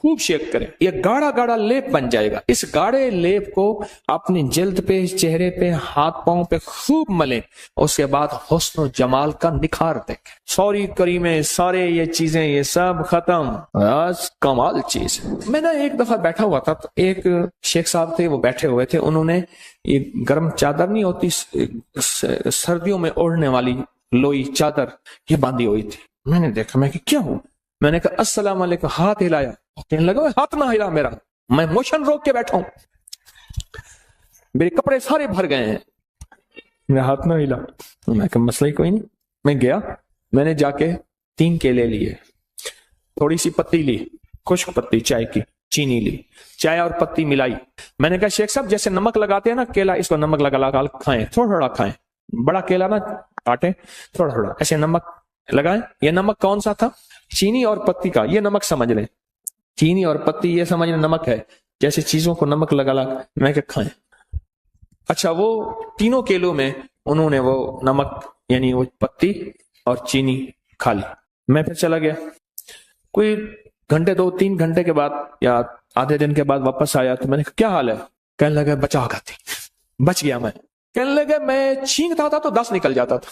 خوب شیک کریں، یہ گاڑا گاڑا لیپ بن جائے گا۔ اس گاڑے لیپ کو اپنی جلد پہ، چہرے پہ، ہاتھ پاؤں پہ خوب ملیں، اس کے بعد حسن و جمال کا نکھار دیکھیں۔ سوری کریمیں، سارے یہ چیزیں، یہ سب ختم، بس کمال چیز۔ میں نے ایک دفعہ بیٹھا ہوا تھا، تو ایک شیخ صاحب تھے، وہ بیٹھے ہوئے تھے، انہوں نے یہ گرم چادر نہیں ہوتی سردیوں میں اوڑھنے والی لوئی چادر، یہ باندھی ہوئی تھی۔ میں نے دیکھا، میں کہ کیا ہوا؟ میں نے کہا السلام علیکم، ہاتھ ہلایا، کہنے لگا ہاتھ نہ ہلا میرا، میں موشن روک کے بیٹھا ہوں، میرے کپڑے سارے بھر گئے ہیں، میرا ہاتھ نہ ہلا۔ میں کہا مسئلہ ہی کوئی نہیں۔ میں گیا، میں نے جا کے 3 کیلے لیے، تھوڑی سی پتی لی، خشک پتی چائے کی، چینی لی، چائے اور پتی ملائی۔ میں نے کہا شیخ صاحب جیسے نمک لگاتے ہیں نا کیلا، اس کو نمک لگا لگا کھائیں، تھوڑا تھوڑا کھائیں، بڑا کیلا نہ کاٹیں، تھوڑا تھوڑا ایسے نمک لگائیں۔ یہ نمک کون سا تھا؟ چینی اور پتی کا، یہ نمک سمجھ لیں، چینی اور پتی یہ سمجھ لیں نمک ہے، جیسے چیزوں کو نمک لگا لگا میں کہ کھائیں۔ اچھا، وہ تینوں کیلوں میں انہوں نے وہ نمک یعنی وہ پتی اور چینی کھا لی۔ میں پھر چلا گیا، کوئی گھنٹے 2-3 گھنٹے کے بعد یا آدھے دن کے بعد واپس آیا، تو میں نے کہا کیا حال ہے؟ کہنے لگا بچا گاتی، بچ گیا میں۔ کہنے لگا میں چھینکتا تھا تو 10 نکل جاتا تھا،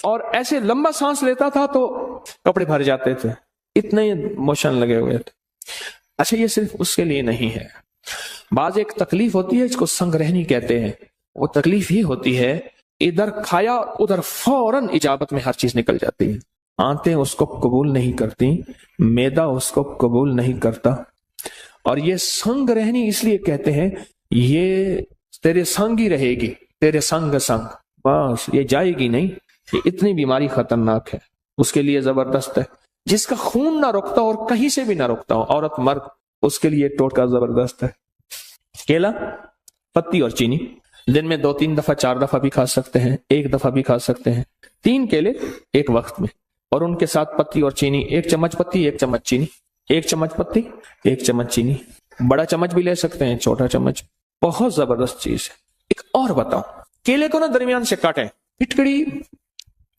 اور ایسے لمبا سانس لیتا تھا تو کپڑے بھر جاتے تھے، اتنے موشن لگے ہوئے تھے۔ اچھا، یہ صرف اس کے لیے نہیں ہے، بعض ایک تکلیف ہوتی ہے، اس کو سنگ رہنی کہتے ہیں۔ وہ تکلیف ہی ہوتی ہے ادھر کھایا ادھر فوراً اجابت میں ہر چیز نکل جاتی ہے، آنتیں اس کو قبول نہیں کرتی، معدہ اس کو قبول نہیں کرتا، اور یہ سنگ رہنی اس لیے کہتے ہیں، یہ تیرے سنگ ہی رہے گی، تیرے سنگ سنگ، بس یہ جائے گی نہیں۔ یہ اتنی بیماری خطرناک ہے، اس کے لیے زبردست ہے۔ جس کا خون نہ رکتا اور کہیں سے بھی نہ رکتا ہو، عورت مرد، اس کے لیے ٹوٹکا زبردست ہے۔ کیلا، پتی اور چینی دن میں 2-3 دفعہ 4 دفعہ بھی کھا سکتے ہیں، 1 دفعہ بھی کھا سکتے ہیں۔ 3 کیلے ایک وقت میں، اور ان کے ساتھ پتی اور چینی، 1 چمچ پتی 1 چمچ چینی، 1 چمچ پتی 1 چمچ چینی، بڑا چمچ بھی لے سکتے ہیں، چھوٹا چمچ، بہت زبردست چیز ہے۔ ایک اور بتاؤں، کیلے کو نا درمیان سے کاٹیں،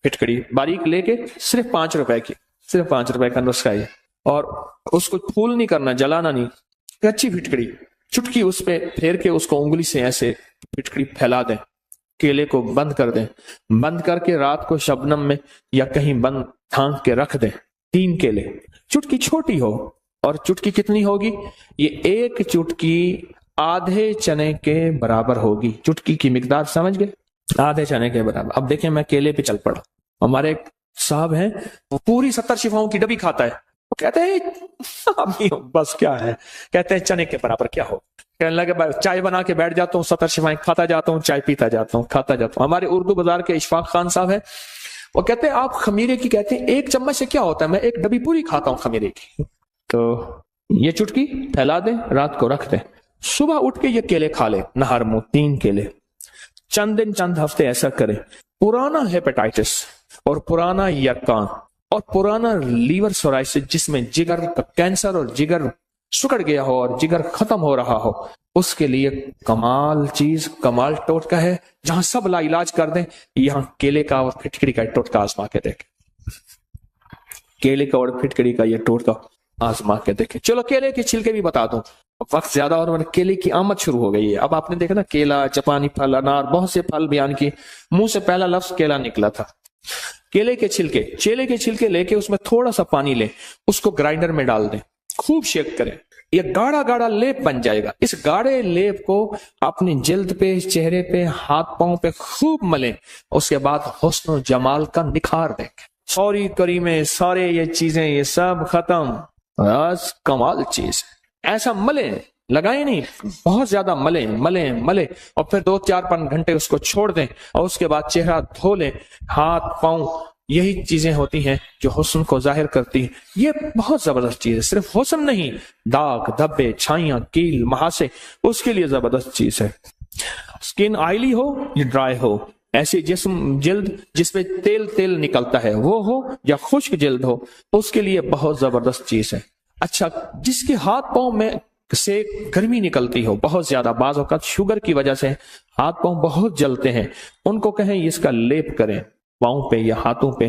پھٹکڑی باریک لے کے، صرف 5 روپے کی، صرف 5 روپے کا نسخہ ہے، اور اس کو پھول نہیں کرنا، جلانا نہیں، اچھی پھٹکڑی، چٹکی اس پہ پھیر کے اس کو انگلی سے ایسے پھٹکڑی پھیلا دیں، کیلے کو بند کر دیں، بند کر کے رات کو شبنم میں یا کہیں بند ڈھانک کے رکھ دیں۔ 3 کیلے، چٹکی چھوٹی ہو، اور چٹکی کتنی ہوگی؟ یہ 1 چٹکی آدھے چنے کے برابر ہوگی۔ چٹکی کی مقدار سمجھ گئے؟ آدھے چنے کے برابر۔ اب دیکھیں میں کیلے پہ چل پڑا، ہمارے ایک صاحب ہیں، وہ پوری 70 شفاؤں کی ڈبی کھاتا ہے، وہ کہتے ہیں بس کیا ہے، کہتے ہیں چنے کے برابر کیا ہو، کہنے لگے چائے بنا کے بیٹھ جاتا ہوں، 70 شفائیں کھاتا جاتا ہوں، چائے پیتا جاتا ہوں، کھاتا جاتا ہوں۔ ہمارے اردو بازار کے اشفاق خان صاحب ہیں، وہ کہتے ہیں آپ خمیرے کی کہتے ہیں 1 چمچ سے کیا ہوتا ہے، میں 1 ڈبی پوری کھاتا ہوں خمیرے کی۔ تو یہ چٹکی پھیلا دیں، رات کو رکھ دیں، صبح اٹھ کے یہ کیلے کھا لیں، نہار منہ 3 کیلے، چند دن چند ہفتے ایسا کریں۔ پرانا ہیپیٹائٹس اور پرانا یرقان اور پرانا لیور سورائسس، جس میں جگر کا کینسر اور جگر سکڑ گیا ہو اور جگر ختم ہو رہا ہو، اس کے لیے کمال چیز، کمال ٹوٹکا ہے، جہاں سب لا علاج کر دیں، یہاں کیلے کا اور پھٹکڑی کا ٹوٹکا آزما کے دیکھیں، کیلے کا اور پھٹکڑی کا یہ ٹوٹکا آزما کے دیکھیں۔ چلو کیلے کے چھلکے بھی بتا دوں، وقت زیادہ اور کیلے کی آمد شروع ہو گئی ہے۔ اب آپ نے دیکھا نا، کیلا، جاپانی پھل، انار، بہت سے پھل بیان کیے، منہ سے پہلا لفظ کیلا نکلا تھا۔ کیلے کے چھلکے لے کے اس میں تھوڑا سا پانی لیں، اس کو گرائنڈر میں ڈال دیں، خوب شیک کریں، یہ گاڑا گاڑا لیپ بن جائے گا۔ اس گاڑے لیپ کو اپنی جلد پہ، چہرے پہ، ہاتھ پاؤں پہ خوب ملیں، اس کے بعد حسن و جمال کا نکھار دیکھیں۔ سوری کریمیں، سارے یہ چیزیں، یہ سب ختم، بس کمال چیز۔ ایسا ملیں، لگائیں نہیں، بہت زیادہ ملیں، اور پھر 2-4-5 گھنٹے اس کو چھوڑ دیں، اور اس کے بعد چہرہ دھو لیں، ہاتھ پاؤں، یہی چیزیں ہوتی ہیں جو حسن کو ظاہر کرتی ہیں۔ یہ بہت زبردست چیز ہے، صرف حسن نہیں، داغ، دھبے، چھائیاں، کیل، مہاسے، اس کے لیے زبردست چیز ہے۔ سکن آئلی ہو یا ڈرائی ہو، ایسی جلد جس پہ تیل نکلتا ہے وہ ہو، یا خشک جلد ہو، اس کے لیے بہت زبردست چیز ہے۔ اچھا، جس کے ہاتھ پاؤں میں سے گرمی نکلتی ہو بہت زیادہ، بعض اوقات شوگر کی وجہ سے ہاتھ پاؤں بہت جلتے ہیں، ان کو کہیں اس کا لیپ کریں پاؤں پہ یا ہاتھوں پہ،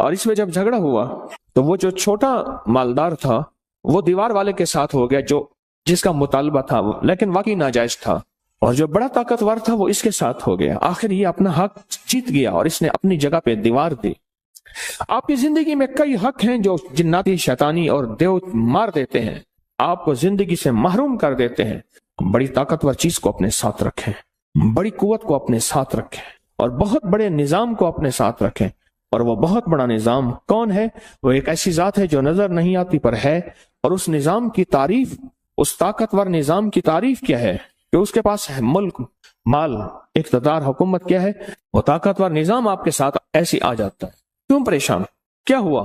اور اس میں جب جھگڑا ہوا تو وہ جو چھوٹا مالدار تھا وہ دیوار والے کے ساتھ ہو گیا جو جس کا مطالبہ تھا وہ لیکن واقعی ناجائز تھا، اور جو بڑا طاقتور تھا وہ اس کے ساتھ ہو گیا۔ آخر یہ اپنا حق جیت گیا اور اس نے اپنی جگہ پہ دیوار دی۔ آپ کی زندگی میں کئی حق ہیں جو جناتی، شیطانی اور دیو مار دیتے ہیں، آپ کو زندگی سے محروم کر دیتے ہیں۔ بڑی طاقتور چیز کو اپنے ساتھ رکھیں، بڑی قوت کو اپنے ساتھ رکھیں، اور بہت بڑے نظام کو اپنے ساتھ رکھیں۔ اور وہ بہت بڑا نظام کون ہے؟ وہ ایک ایسی ذات ہے جو نظر نہیں آتی پر ہے، اور اس نظام کی تعریف، اس طاقتور نظام کی تعریف کیا ہے کہ اس کے پاس ہے ملک، مال، اقتدار، حکومت کیا ہے؟ وہ طاقتور نظام آپ کے ساتھ ایسی آ جاتا ہے۔ کیوں پریشان؟ کیا ہوا؟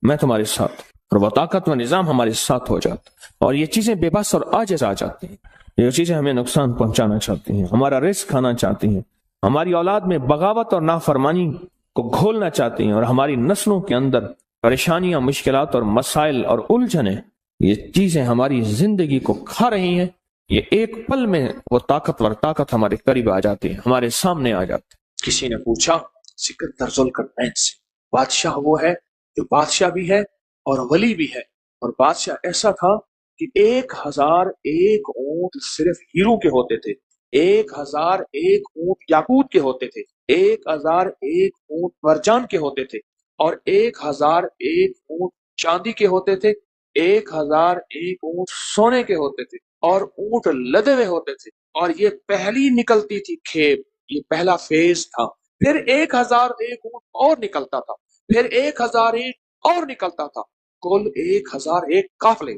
میں تمہارے ساتھ، اور وہ طاقتور نظام ہمارے ساتھ ہو جاتا ہے، اور یہ چیزیں بے بس اور عاجز آ جاتی ہیں، یہ چیزیں ہمیں نقصان پہنچانا چاہتی ہیں، ہمارا رزق کھانا چاہتی ہیں، ہماری اولاد میں بغاوت اور نافرمانی کو گھولنا چاہتی ہیں، اور ہماری نسلوں کے اندر پریشانیاں، مشکلات اور مسائل اور الجھنیں، یہ چیزیں ہماری زندگی کو کھا رہی ہیں۔ یہ ایک پل میں وہ طاقتور طاقت ہمارے قریب آ جاتی ہے، ہمارے سامنے آ جاتی ہے۔ کسی نے پوچھا سکندر ذوالقرنین سے، بادشاہ وہ ہے جو بادشاہ بھی ہے اور ولی بھی ہے، اور بادشاہ ایسا تھا کہ 1001 اونٹ صرف ہیرو کے ہوتے تھے، 1001 اونٹ یاقوت کے ہوتے تھے، 1001 اونٹ مرجان کے ہوتے تھے، اور 1001 اونٹ چاندی کے ہوتے تھے، 1001 اونٹ سونے کے ہوتے تھے، اور اونٹ لدے ہوئے ہوتے تھے، اور یہ پہلی نکلتی تھی کھیپ، یہ پہلا فیز تھا۔ پھر 1001 اونٹ اور نکلتا تھا، پھر 1001 اور نکلتا تھا، کل 1001 قافلے۔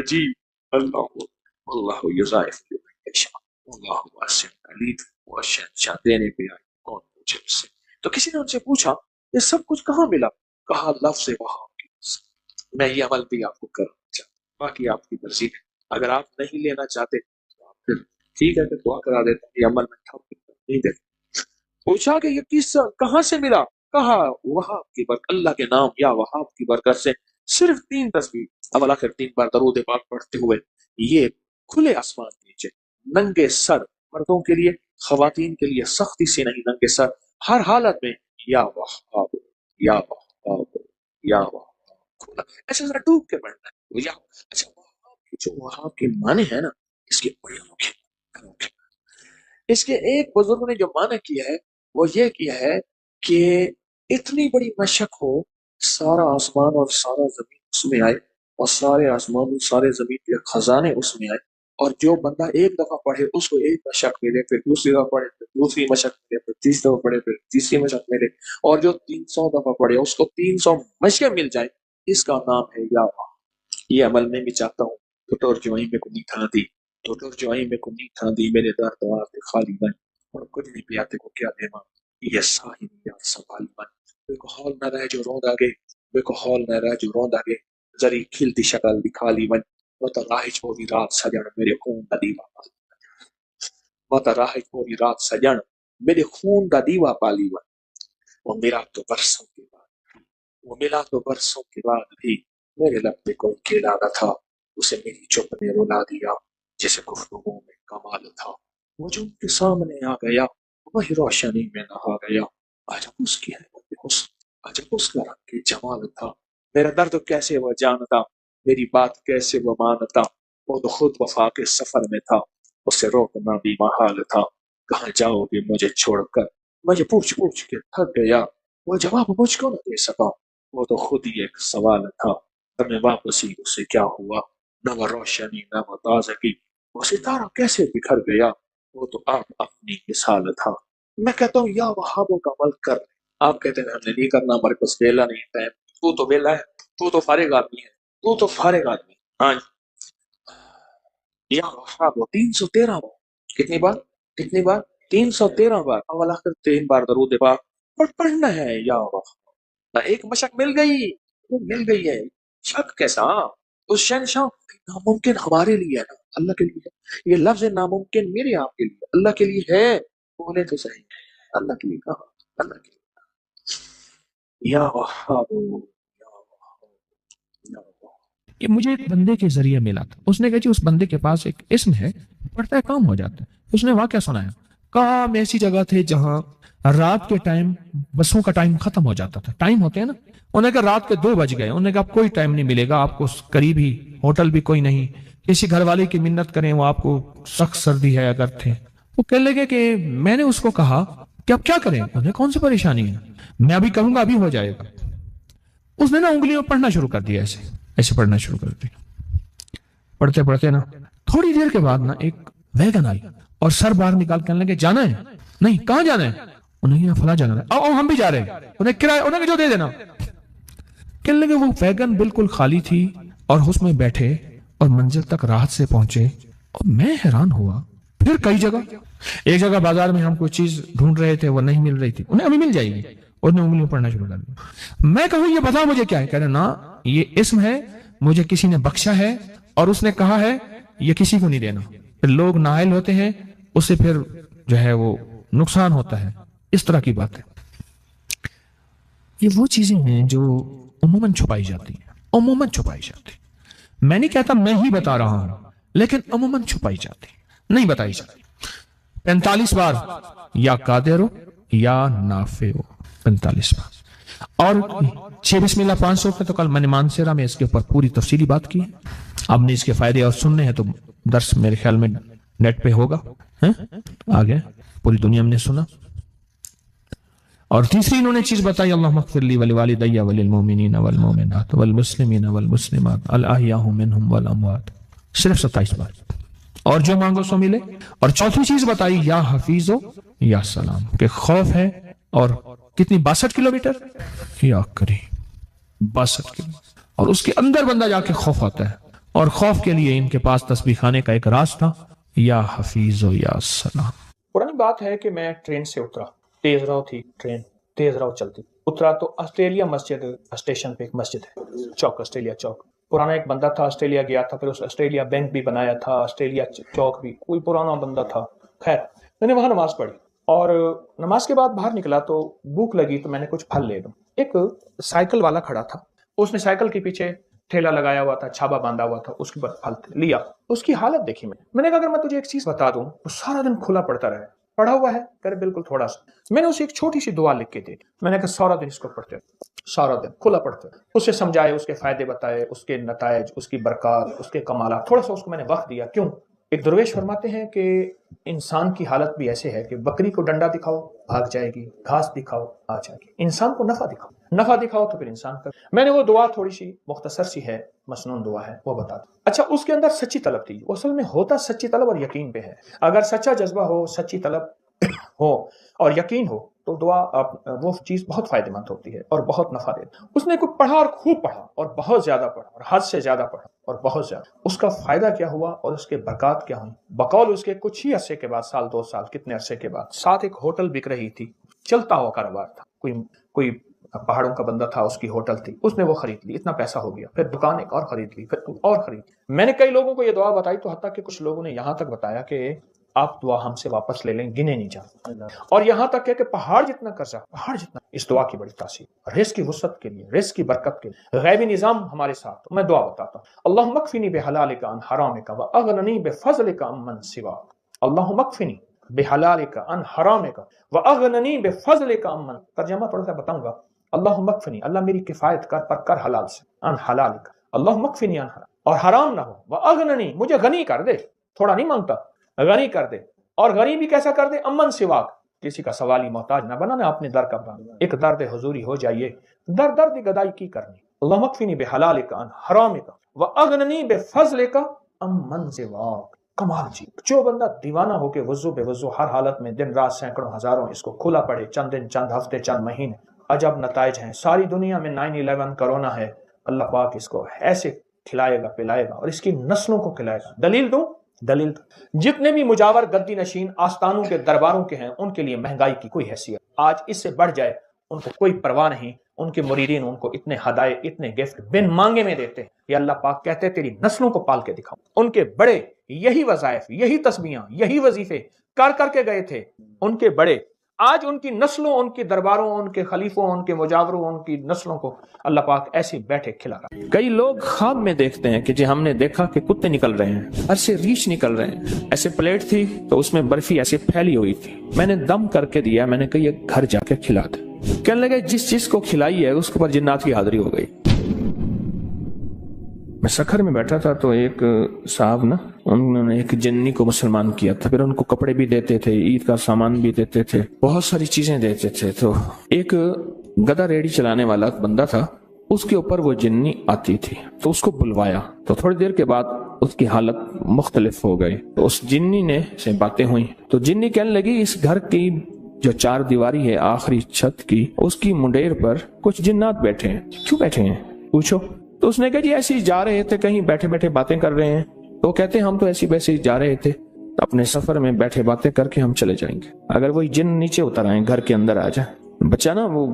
جی اللہ یضاعف لمن یشاء، اللہ واسع علیم، وہ شہنشاہ دینے پہ آئے، کون پوچھے اس سے؟ تو کسی نے ان سے پوچھا یہ سب کچھ کہاں ملا؟ کہا لفظ وہاب کی۔ میں یہ عمل بھی آپ کو کرنا چاہتا ہوں، باقی آپ کی مرضی ہے، اگر آپ نہیں لینا چاہتے تو آپ پھر ٹھیک ہے، پھر دعا کرا دیتا ہوں، یہ عمل میں نہیں دیتا۔ پوچھا کہ یہ قصہ کہاں سے ملا؟ کہا وہاب کی برکت، اللہ کے نام یا وہاب کی برکت سے صرف 3 تسبیح اول آخر 3 بار درود پاک پڑھتے ہوئے یہ کھلے آسمان کے نیچے ننگے سر، مردوں کے لیے، خواتین کے لیے سختی سے نہیں، ننگے سر، ہر حالت میں یا وہاب یا وہاب یا وہاب، ایسے ذرا ڈوب کے پڑھنا ہے یا اچھا وہاب کی جو وہاب کے معنی ہے نا، اس کے بڑے انوکھے۔ اس کے ایک بزرگ نے جو معنی کیا ہے وہ یہ کیا ہے کہ اتنی بڑی مشق ہو، سارا آسمان اور سارا زمین اس میں آئے، اور سارے آسمان اور سارے زمین کے خزانے اس میں آئے، اور جو بندہ ایک دفعہ پڑھے اس کو ایک مشق ملے، پھر دوسری دفعہ پڑھے پھر دوسری مشق ملے، پھر تیسری دفعہ پڑھے پھر تیسری مشق ملے، اور جو 300 دفعہ پڑھے اس کو 300 مشقیں مل جائیں، اس کا نام ہے یا اللہ۔ یہ عمل میں بھی چاہتا ہوں، تو ترجمائی میں کو نہیں تھا دی، تو ترجمائی میں کو نہیں تھا دی، میرے در دوار پہ خالی بن، اور کچھ نہیں پیاتے کو کیا دیما، یہ ساہی یا سنبھال بن، بے کو حال نہ رہ جو روند آگے، بے کو حال نہ رہ جو روند آگے، ذری کھلتی شکل دکھا لی من، متراہج پوری رات سجن میرے خون دا دیوا پالی، متراہج پوری رات سجن میرے خون دا دیوا پالی من، وہ ملا تو برسوں کے بعد، وہ ملا تو برسوں کے بعد بھی میرے لب پہ کوئی کیلا نہ تھا، اسے میری چپ نے رلا دیا جسے گفتگو میں کمال تھا، وہ جو ان کے سامنے آ گیا وہی روشنی میں نہا گیا، عجب اس کی حیرت حسن، عجب اس کا رنگ جمال تھا، میرا درد کیسے وہ جانتا، میری بات کیسے وہ مانتا، وہ تو خود وفا کے سفر میں تھا، اسے روکنا بھی محال تھا، کہاں جاؤ گے مجھے چھوڑ کر، میں یہ پوچھ پوچھ کے تھک گیا، وہ جواب مجھ کو نہ دے سکا، وہ تو خود ہی ایک سوال تھا، ہمیں واپسی اسے کیا ہوا، نہ وہ روشنی نہ وہ تازگی، وہ ستارہ کیسے بکھر گیا، وہ تو آپ اپنی مثال تھا۔ میں کہتا ہوں یا وہابوں کا عمل کر، آپ کہتے ہیں ہم نے نہیں کرنا، ہمارے پاس ویلا نہیں ٹائم، تو ویلا ہے، تو فارغ آدمی ہے، تو فارغ آدمی، ہاں یا وہابوں 313 بار، کتنی بار؟ 313 بار اول آخر 3 بار درود پاک اور پڑھنا ہے یا وہاب۔ ایک مشق مل گئی ہے، شک کیسا؟ اس شہنشاہ ناممکن ہمارے لیے ہے نا، اللہ کے لیے ہے، یہ لفظ ناممکن میرے آپ کے لیے، اللہ کے لیے ہے، بولے تو صحیح، اللہ کے لیے کہا، اللہ کے لیے یا وہاب یا وہاب یا وہاب۔ یہ مجھے ایک بندے کے ذریعے ملا تھا، اس نے کہا جی اس بندے کے پاس ایک اسم ہے، پڑھتا ہے کام ہو جاتا ہے۔ اس نے واقعہ سنایا، کہا ہم ایسی جگہ تھے جہاں رات کے ٹائم بسوں کا ٹائم ختم ہو جاتا تھا، ٹائم ہوتے ہیں نا، انہوں نے کہا رات کے 2 بج گئے، انہوں نے کہا کوئی ٹائم نہیں ملے گا آپ کو، قریب ہی ہوٹل بھی کوئی نہیں، کسی گھر والے کی منت کریں، وہ آپ کو سخت سردی ہے اگر تھے، وہ کہنے لگے کہ میں نے اس کو کہا کہ اب کیا کریں، انہیں کون سی پریشانی ہے، میں ابھی کروں گا ابھی ہو جائے گا۔ اس نے نا انگلیوں پڑھنا شروع کر دیا، ایسے ایسے پڑھنا شروع کر دیا، پڑھتے پڑھتے نا تھوڑی دیر کے بعد نا ایک ویگن آئی اور سر باہر نکال کے کہنے لگے جانا ہے؟ نہیں، کہاں جانا ہے؟ انہیں کہا فلاں جانا ہے، آؤ ہم بھی جا رہے ہیں، انہیں کرایہ انہیں کہا جو دے دینا۔ کہنے لگے وہ ویگن بالکل خالی تھی اور اس میں بیٹھے اور منزل تک راحت سے پہنچے، اور میں حیران ہوا۔ پھر کئی جگہ، ایک جگہ بازار میں ہم کوئی چیز ڈھونڈ رہے تھے، وہ نہیں مل رہی تھی، انہیں ابھی مل جائے گی، انہوں نے انگلیوں پڑھنا شروع کر دیا۔ میں کہوں یہ بتا مجھے کیا ہے، کہہ رہے نا یہ اسم ہے، مجھے کسی نے بخشا ہے اور اس نے کہا ہے یہ کسی کو نہیں دینا، پھر لوگ نائل ہوتے ہیں، اس سے پھر جو ہے وہ نقصان ہوتا ہے، اس طرح کی بات ہے۔ یہ وہ چیزیں ہیں جو عموماً چھپائی جاتی ہیں، عموماً چھپائی جاتی ہیں، میں نہیں کہتا میں ہی بتا رہا ہوں، لیکن عموماً چھپائی جاتی ہیں، نہیں بتائی جاتی۔ 45 بار یا قادر ہو یا نافع ہو، 45 بار، اور 6 بسم اللہ 500 پہ تو کل میں نے مانسیرا میں اس کے اوپر پوری تفصیلی بات کی ہے، اب نے اس کے فائدے اور سننے ہیں تو درس میرے خیال میں نیٹ پہ ہوگا، آگے پوری دنیا میں نے سنا۔ اور تیسری انہوں نے چیز بتائی، اللہم اغفر لی ولوالدی وللمؤمنین والمؤمنات والمسلمین والمسلمات الاحیاء منہم والاموات، صرف 27 بار، اور جو مانگو سو ملے۔ اور چوتھی چیز بتائی یا حفیظ ہو یا سلام، کہ خوف ہے، اور کتنی 62 کلومیٹر یا کریم 62 کلومیٹر، اور اس کے اندر بندہ جا کے خوف آتا ہے، اور خوف کے لیے ان کے پاس تسبیح خانے کا ایک راز تھا، یا حفیظ ہو یا سلام۔ پرانی بات ہے کہ میں ٹرین سے اترا، تیز رو تھی ٹرین، تیز رو چلتی، اترا تو آسٹریلیا مسجد اسٹیشن پہ ایک مسجد ہے، چوک آسٹریلیا چوک، پرانا ایک بندہ تھا آسٹریلیا گیا تھا، پھر اس آسٹریلیا بینک بھی بنایا تھا، آسٹریلیا چوک بھی، کوئی پرانا بندہ تھا، خیر میں نے وہاں نماز پڑھی، اور نماز کے بعد باہر نکلا تو بھوک لگی تو میں نے کچھ پھل لے لوں، ایک سائیکل والا کھڑا تھا، اس نے سائیکل کے پیچھے ٹھیلا لگایا ہوا تھا، چھابا باندھا ہوا تھا، اس کے بعد پھل لیا، اس کی حالت دیکھی میں نے کہا اگر میں تجھے ایک چیز بتا دوں تو سارا دن کھلا پڑتا رہے، پڑھا ہوا ہے، کہ بالکل تھوڑا سا، میں نے اسے ایک چھوٹی سی دعا لکھ کے دی، میں نے کہا سارا دن اس کو پڑھتے، سارا دن کھلا پڑھتے، اسے سمجھائے، اس کے فائدے بتائے، اس کے نتائج، اس کی برکات، اس کے کمالات، تھوڑا سا اس کو میں نے وقت دیا۔ کیوں؟ ایک درویش فرماتے ہیں کہ انسان کی حالت بھی ایسے ہے کہ بکری کو ڈنڈا دکھاؤ بھاگ جائے گی، گھاس دکھاؤ آ جائے گی، انسان کو نفع دکھاؤ تو پھر انسان کا۔ میں نے وہ دعا تھوڑی سی مختصر سی ہے، مسنون دعا ہے، وہ بتا دوں۔ اچھا، اس کے اندر سچی طلب تھی، وہ اصل میں ہوتا سچی طلب اور یقین پہ ہے، اگر سچا جذبہ ہو، سچی طلب ہو اور یقین ہو تو دعا وہ چیز بہت فائدہ مند ہوتی ہے اور بہت نفع دیتی ہے۔ اس نے کوئی پڑھا اور خوب پڑھا اور بہت زیادہ پڑھا اور حد سے زیادہ پڑھا اور بہت زیادہ، اس کا فائدہ کیا ہوا اور اس کے برکات کیا ہوئی؟ بقول اس کے کچھ ہی عرصے کے بعد، سال 2 سال کتنے عرصے کے بعد، ساتھ ایک ہوٹل بک رہی تھی، چلتا ہوا کاروبار تھا، کوئی پہاڑوں کا بندہ تھا، اس کی ہوٹل تھی، اس نے وہ خرید لی، اتنا پیسہ ہو گیا، پھر دکان ایک اور خرید لی، پھر اور خرید لی۔ میں نے کئی لوگوں کو یہ دعا بتائی تو حتیٰ کہ کچھ لوگوں نے یہاں تک بتایا کہ آپ دعا ہم سے واپس لے لیں، گنے نہیں جاتے، اور یہاں تک کہ پہاڑ جتنا قرضہ، پہاڑ جتنا، اس دعا کی بڑی تاثیر، رزق کی وسعت کے لیے، رزق کی برکت کے لیے، غیبی نظام ہمارے ساتھ۔ میں دعا بتاتا ہوں، اللہم اکفنی بحلالک عن حرامک واغننی بفضلک عمن سواک، اللہم اکفنی بحلالک عن حرامک واغننی بفضلک عمن، ترجمہ تھوڑا سا بتاؤں گا، اللہم اکفنی، اللہ میری کفایت کر، پر کر حلال سے، عن حلالک، اللہم اکفنی عن حرام، اور حرام نہ ہو، واغننی، مجھے غنی کر دے، تھوڑا نہیں مانگتا، غنی کر دے، اور غنی بھی کیسا کر دے؟ امن سواک، کسی کا سوالی محتاج نہ بنانا، اپنے در کا بنا، ایک درد حضوری ہو جائیے، درد گدائی کی کرنی، اللہم اکفنی بحلالک عن حرامک واغننی بفضلک امن سواک۔ کمال جی، جو بندہ دیوانہ ہو کے وضو بے وضو ہر حالت میں دن رات سینکڑوں ہزاروں اس کو کھلا پڑے، چند دن، چند ہفتے، چند مہینے، عجب نتائج ہیں۔ ساری دنیا میں 9/11 کرونا ہے، اللہ پاک اس کو ایسے کھلائے گا، پلائے گا، اور اس کی نسلوں کو کھلائے گا۔ دلیل دوں، جتنے بھی مجاور گدی نشین آستانوں کے درباروں کے ہیں، ان کے لیے مہنگائی کی کوئی حیثیت، آج اس سے بڑھ جائے ان کو کوئی پرواہ نہیں، ان کے مریدین ان کو اتنے ہدایے، اتنے گفٹ بن مانگے میں دیتے ہیں، یا اللہ پاک کہتے ہیں تیری نسلوں کو پال کے دکھاؤں۔ ان کے بڑے یہی وظائف، یہی تسبیحاں، یہی وظیفے کر کے گئے تھے، ان کے بڑے آج ان کی نسلوں، ان کے درباروں، ان کے خلیفوں، ان کے مجاوروں، ان کی نسلوں کو اللہ پاک ایسے بیٹھے کھلا رہا ہے۔ کئی لوگ خواب میں دیکھتے ہیں کہ جی ہم نے دیکھا کہ کتے نکل رہے ہیں، ایسے ریچھ نکل رہے ہیں، ایسے پلیٹ تھی تو اس میں برفی ایسے پھیلی ہوئی تھی، میں نے دم کر کے دیا، میں نے کہا یہ گھر جا کے کھلا دے۔ کہنے لگے جس چیز کو کھلائی ہے اس کے اوپر جنات کی حاضری ہو گئی۔ میں سکھر میں بیٹھا تھا تو ایک صاحب نا، انہوں نے ایک جنی کو مسلمان کیا تھا، پھر ان کو کپڑے بھی دیتے تھے، عید کا سامان بھی دیتے تھے، بہت ساری چیزیں دیتے تھے۔ تو ایک گدا ریڑھی چلانے والا بندہ تھا، اس کے اوپر وہ جنی آتی تھی تو اس کو بلوایا، تو تھوڑی دیر کے بعد اس کی حالت مختلف ہو گئی، تو اس جنی نے سے باتیں ہوئی، تو جنی کہنے لگی اس گھر کی جو چار دیواری ہے آخری چھت کی، اس کی منڈیر پر کچھ جنات بیٹھے ہیں، کیوں بیٹھے ہیں پوچھو؟ تو اس نے کہا جی ایسے ہی جا رہے تھے، کہیں بیٹھے بیٹھے باتیں کر رہے ہیں۔ تو کہتے ہیں ہم تو ایسے ویسے ہی جا رہے تھے، اپنے سفر میں بیٹھے باتیں کر کے ہم چلے جائیں گے، اگر وہی جن نیچے اتر آئیں گھر کے اندر آ جائے۔ بچہ نا وہ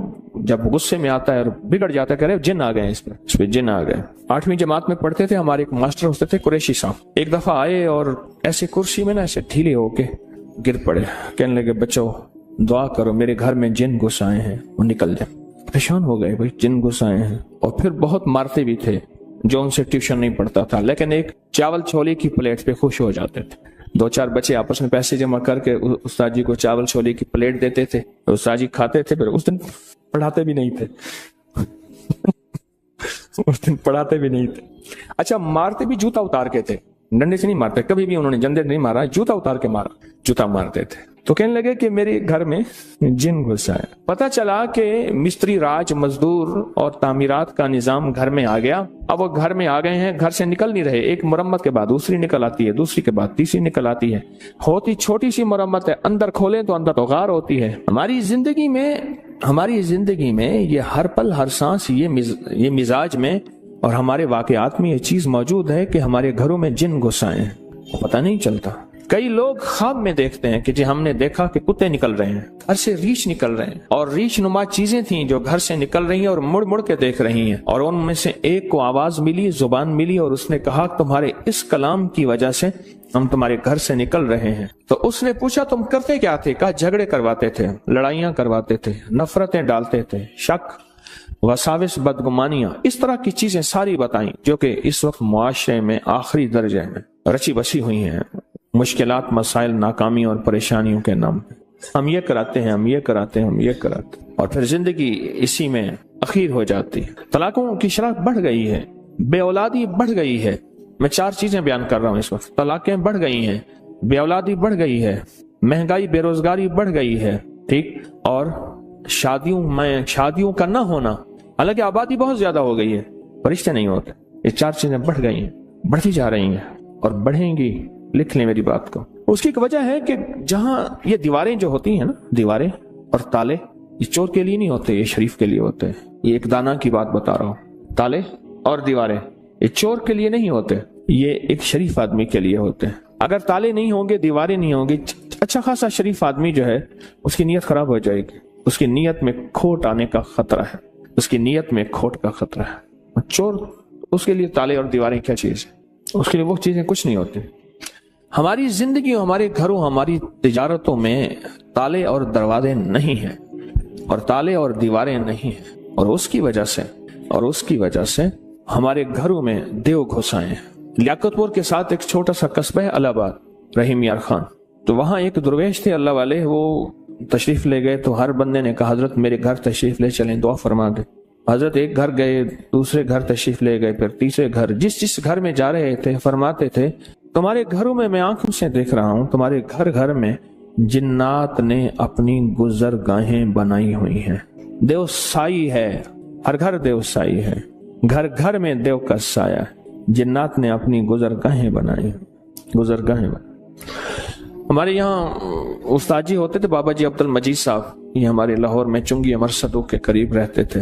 جب غصے میں آتا ہے اور بگڑ جاتا ہے، کہہ رہے جن آ گئے، اس پہ جن آ گئے۔ 8ویں جماعت میں پڑھتے تھے، ہمارے ایک ماسٹر ہوتے تھے قریشی صاحب، ایک دفعہ آئے اور ایسے کرسی میں نا ایسے ڈھیلے ہو کے گر پڑے، کہنے لگے بچوں دعا کرو میرے گھر میں جن گھس آئے ہیں، وہ نکل جائیں۔ پریشان ہو گئے، بھائی جن گھس آئے ہیں، اور پھر بہت مارتے بھی تھے جو ان سے ٹیوشن نہیں پڑھتا تھا، لیکن ایک چاول چھولے کی پلیٹ پہ خوش ہو جاتے تھے۔ 2-4 بچے آپس میں پیسے جمع کر کے استاد جی کو چاول چھولے کی پلیٹ دیتے تھے، استاد جی کھاتے تھے، پھر اس دن پڑھاتے بھی نہیں تھے اس دن پڑھاتے بھی نہیں تھے۔ اچھا مارتے بھی جوتا اتار کے تھے، ڈنڈے سے نہیں مارتے، کبھی بھی انہوں نے جندے نہیں مارا، جوتا اتار کے مارا، جوتا مارتے تھے۔ تو کہنے لگے کہ میرے گھر میں جن گھس آیا۔ پتہ چلا کہ مستری راج، مزدور اور تعمیرات کا نظام گھر میں آ گیا۔ اب وہ گھر میں آ گئے ہیں، گھر سے نکل نہیں رہے، ایک مرمت کے بعد دوسری نکل آتی ہے، دوسری کے بعد تیسری نکل آتی ہے، ہوتی چھوٹی سی مرمت ہے، اندر کھولیں تو اندر تو غار ہوتی ہے۔ ہماری زندگی میں یہ ہر پل ہر سانس یہ مزاج میں اور ہمارے واقعات میں یہ چیز موجود ہے کہ ہمارے گھروں میں جن گھس آئے ہیں، پتہ نہیں چلتا۔ کئی لوگ خواب میں دیکھتے ہیں کہ جی ہم نے دیکھا کہ کتے نکل رہے ہیں، گھر سے ریچھ نکل رہے ہیں، اور ریچھ نما چیزیں تھیں جو گھر سے نکل رہی ہیں اور مڑ مڑ کے دیکھ رہی ہیں، اور ان میں سے ایک کو آواز ملی، زبان ملی، اور اس نے کہا تمہارے اس کلام کی وجہ سے ہم تمہارے گھر سے نکل رہے ہیں۔ تو اس نے پوچھا تم کرتے کیا تھے؟ کہا جھگڑے کرواتے تھے، لڑائیاں کرواتے تھے، نفرتیں ڈالتے تھے، شک، وساوس، بدگمانیاں، اس طرح کی چیزیں ساری بتائیں جو کہ اس وقت معاشرے میں آخری درجے میں رچی بسی ہوئی ہیں، مشکلات، مسائل، ناکامی اور پریشانیوں کے نام پہ۔ ہم یہ کراتے ہیں، ہم یہ کراتے ہیں، ہم یہ کراتے ہیں، اور پھر زندگی اسی میں اخیر ہو جاتی ہے۔ طلاقوں کی شرح بڑھ گئی ہے، بے اولادی بڑھ گئی ہے۔ میں 4 چیزیں بیان کر رہا ہوں اس وقت۔ طلاقیں بڑھ گئی ہیں، بے اولادی بڑھ گئی ہے، مہنگائی، بے روزگاری بڑھ گئی ہے، ٹھیک، اور شادیوں کا نہ ہونا، حالانکہ آبادی بہت زیادہ ہو گئی ہے، رشتے نہیں ہوتے۔ یہ 4 چیزیں بڑھ گئی ہیں، بڑھتی جا رہی ہیں اور بڑھیں گی، لکھ لیں میری بات کو۔ اس کی ایک وجہ ہے کہ جہاں یہ دیواریں جو ہوتی ہیں نا، دیواریں اور تالے، یہ چور کے لیے نہیں ہوتے، یہ شریف کے لیے ہوتے ہیں۔ یہ ایک دانا کی بات بتا رہا ہوں، تالے اور دیواریں یہ چور کے لیے نہیں ہوتے، یہ ایک شریف آدمی کے لیے ہوتے ہیں۔ اگر تالے نہیں ہوں گے، دیواریں نہیں ہوں گی، اچھا خاصا شریف آدمی جو ہے اس کی نیت خراب ہو جائے گی، اس کی نیت میں کھوٹ آنے کا خطرہ ہے، اس کی نیت میں کھوٹ کا خطرہ ہے۔ چور، اس کے لیے تالے اور دیواریں کیا چیز ہے؟ اس کے لیے وہ چیزیں کچھ نہیں ہوتی۔ ہماری زندگی، ہمارے گھروں، ہماری تجارتوں میں تالے اور دروازے نہیں ہیں، اور تالے اور دیواریں نہیں ہیں، اور اس کی وجہ سے ہمارے گھروں میں دیو گھس آئے ہیں۔ لیاقت پور کے ساتھ ایک چھوٹا سا قصبہ ہے الہ آباد، رحیم یار خان، تو وہاں ایک درویش تھے اللہ والے، وہ تشریف لے گئے تو ہر بندے نے کہا حضرت میرے گھر تشریف لے چلیں، دعا فرما دے۔ حضرت ایک گھر گئے، دوسرے گھر تشریف لے گئے، پھر تیسرے گھر، جس گھر میں جا رہے تھے فرماتے تھے تمہارے گھروں میں آنکھوں سے دیکھ رہا ہوں، تمہارے گھر میں جنات نے اپنی گزرگاہیں بنائی ہوئی ہیں، دیو سائی ہے، ہر گھر دیو سائی ہے، گھر میں دیو کا سایہ، جنات نے اپنی گزرگاہیں بنائی۔ ہمارے یہاں استاد جی ہوتے تھے بابا جی عبد المجید صاحب، یہ ہمارے لاہور میں چنگی امر صدوق کے قریب رہتے تھے۔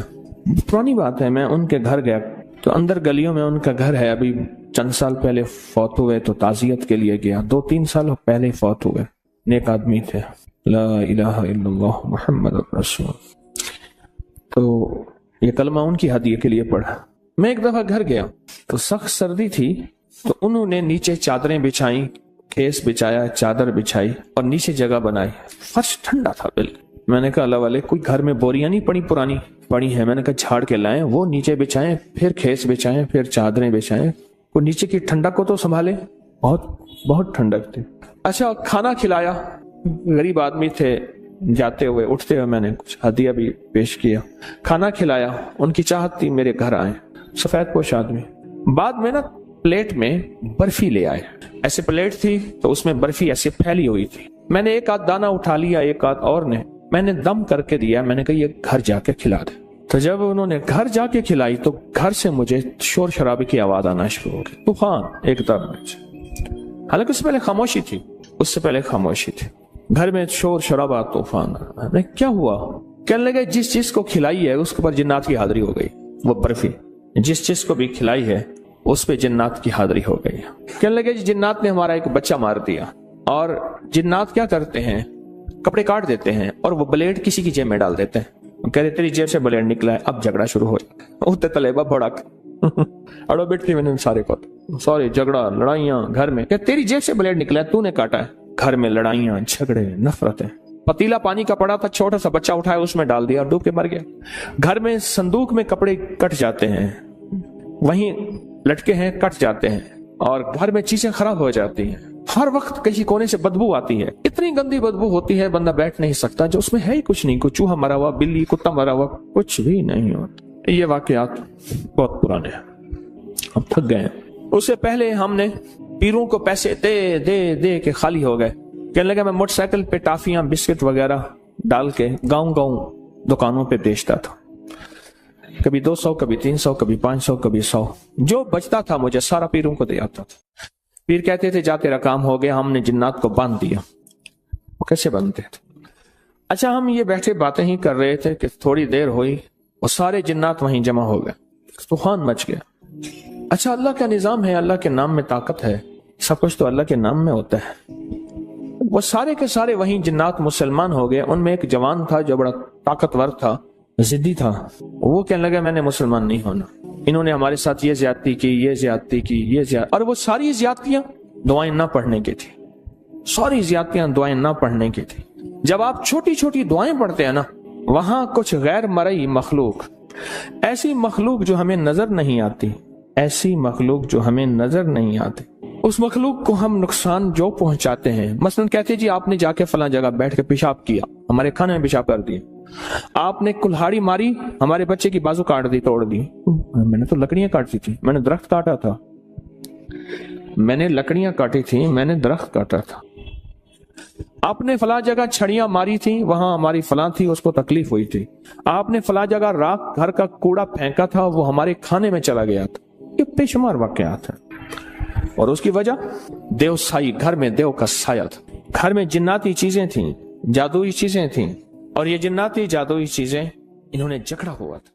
پرانی بات ہے، میں ان کے گھر گیا تو اندر گلیوں میں ان کا گھر ہے، ابھی چند سال پہلے فوت ہوئے تو تعزیت کے لیے گیا، 2-3 سال پہلے فوت ہوئے، نیک آدمی تھے، لا الہ الا اللہ محمد رسول۔ تو یہ کلمہ ان کی ہدیے کے لیے پڑھا۔ میں ایک دفعہ گھر گیا تو سخت سردی تھی، تو انہوں نے نیچے چادریں بچھائیں، کھیس بچایا، چادر بچھائی اور نیچے جگہ بنائی، فرش ٹھنڈا تھا بالکل، میں نے کہا اللہ والے کوئی گھر میں بوریاں نہیں پڑی پڑی ہیں؟ میں نے کہا جھاڑ کے لائیں، وہ نیچے بچھائیں، پھر کھیس بچھائیں، پھر چادریں بچھائیں، کوئی نیچے کی ٹھنڈک کو تو سنبھالے۔ بہت ٹھنڈک تھی۔ اچھا کھانا کھلایا، غریب آدمی تھے، جاتے ہوئے اٹھتے ہوئے میں نے کچھ ہدیہ بھی پیش کیا، کھانا کھلایا۔ ان کی چاہت تھی میرے گھر آئیں، سفید پوش آدمی۔ بعد میں نا پلیٹ میں برفی لے آئے، ایسے پلیٹ تھی تو اس میں برفی ایسے پھیلی ہوئی تھی۔ میں نے ایک آدھ دانہ اٹھا لیا، ایک آدھ اور نے، میں نے دم کر کے دیا، میں نے کہا یہ گھر جا کے کھلا دے۔ تو جب انہوں نے گھر جا کے کھلائی تو گھر سے مجھے شور شرابے کی آواز آنا شروع ہو گئی، طوفان ایک دم۔ حالانکہ اس سے پہلے خاموشی تھی، اس سے پہلے خاموشی تھی، گھر میں شور شرابہ طوفان۔ کیا ہوا؟ کہنے لگے جس چیز کو کھلائی ہے اس کے اوپر جنات کی حاضری ہو گئی، وہ برفی جس چیز کو بھی کھلائی ہے اس پہ جنات کی حاضری ہو گئی۔ کہنے لگے جنات نے ہمارا ایک بچہ مار دیا، اور جنات کیا کرتے ہیں، کپڑے کاٹ دیتے ہیں اور وہ بلیڈ کسی کی جیب میں ڈال دیتے ہیں، کہتے تیری جیب سے بلیڈ نکلا ہے، اب جھگڑا شروع ہو جائے۔ اٹھتے طلبہ بھڑک اڑو بیٹھتی میں نے سارے کو سوری جھگڑا لڑائیاں گھر میں، کہ تیری جیب سے بلیڈ نکلا ہے، تو نے کاٹا ہے۔ گھر میں لڑائیاں جھگڑے نفرتیں، پتیلا پانی کا پڑا تھا، چھوٹا سا بچہ اٹھایا اس میں ڈال دیا اور ڈوب کے مر گیا۔ گھر میں صندوق میں کپڑے کٹ جاتے ہیں، وہیں لٹکے ہیں کٹ جاتے ہیں، اور گھر میں چیزیں خراب ہو جاتی ہیں۔ ہر وقت کسی کونے سے بدبو آتی ہے، اتنی گندی بدبو ہوتی ہے بندہ بیٹھ نہیں سکتا، جو اس میں ہے ہی کچھ نہیں، کوئی چوہا مرا ہوا، بلی کتا مرا ہوا، کچھ بھی نہیں ہوتا۔ یہ واقعات بہت پرانے ہیں، ہم تھک گئے ہیں۔ اس سے پہلے ہم نے پیروں کو پیسے دے دے دے کے خالی ہو گئے۔ کہنے لگا میں موٹر سائیکل پہ ٹافیاں بسکٹ وغیرہ ڈال کے گاؤں دکانوں پہ بیچتا تھا، کبھی 200 کبھی 300 کبھی 500 کبھی 100، جو بچتا تھا مجھے سارا پیروں کو دے آتا تھا۔ پیر کہتے تھے جا تیرا کام ہو گیا، ہم نے جنات کو باندھ دیا۔ وہ کیسے باندھتے تھے؟ اچھا ہم یہ بیٹھے باتیں ہی کر رہے تھے کہ تھوڑی دیر ہوئی، وہ سارے جنات وہیں جمع ہو گئے، طوفان مچ گیا۔ اچھا اللہ کا نظام ہے، اللہ کے نام میں طاقت ہے، سب کچھ تو اللہ کے نام میں ہوتا ہے۔ وہ سارے کے سارے وہیں جنات مسلمان ہو گئے۔ ان میں ایک جوان تھا جو بڑا طاقتور تھا، ضدی تھا، وہ کہنے لگا میں نے مسلمان نہیں ہونا، انہوں نے ہمارے ساتھ یہ زیادتی کی، یہ زیادتی کی، یہ زیادتی، اور وہ ساری زیادتیاں دعائیں نہ پڑھنے کی تھی، ساری زیادتیاں دعائیں نہ پڑھنے کی تھی۔ جب آپ چھوٹی چھوٹی دعائیں پڑھتے ہیں نا، وہاں کچھ غیر مرئی مخلوق، ایسی مخلوق جو ہمیں نظر نہیں آتی، ایسی مخلوق جو ہمیں نظر نہیں آتی، اس مخلوق کو ہم نقصان جو پہنچاتے ہیں۔ مثلا کہتے جی آپ نے جا کے فلاں جگہ بیٹھ کے پیشاب کیا، ہمارے کھانے میں پیشاب کر دیا، آپ نے کلہاڑی ماری، ہمارے بچے کی بازو کاٹ دی، توڑ دی، میں نے تو لکڑیاں کاٹی تھی، میں نے درخت کاٹا تھا، میں نے لکڑیاں کاٹی تھی، میں نے درخت کاٹا تھا، آپ نے فلاں جگہ چھڑیاں ماری تھی، وہاں ہماری فلاں تھی، اس کو تکلیف ہوئی تھی، آپ نے فلاں جگہ راکھ گھر کا کوڑا پھینکا تھا، وہ ہمارے کھانے میں چلا گیا تھا۔ یہ بے شمار واقعات ہیں، اور اس کی وجہ دیو سائی، گھر میں دیو کا سایہ تھا، گھر میں جناتی چیزیں تھیں، جادوئی چیزیں تھیں، اور یہ جناتی جادوئی چیزیں انہوں نے جکڑا ہوا تھا۔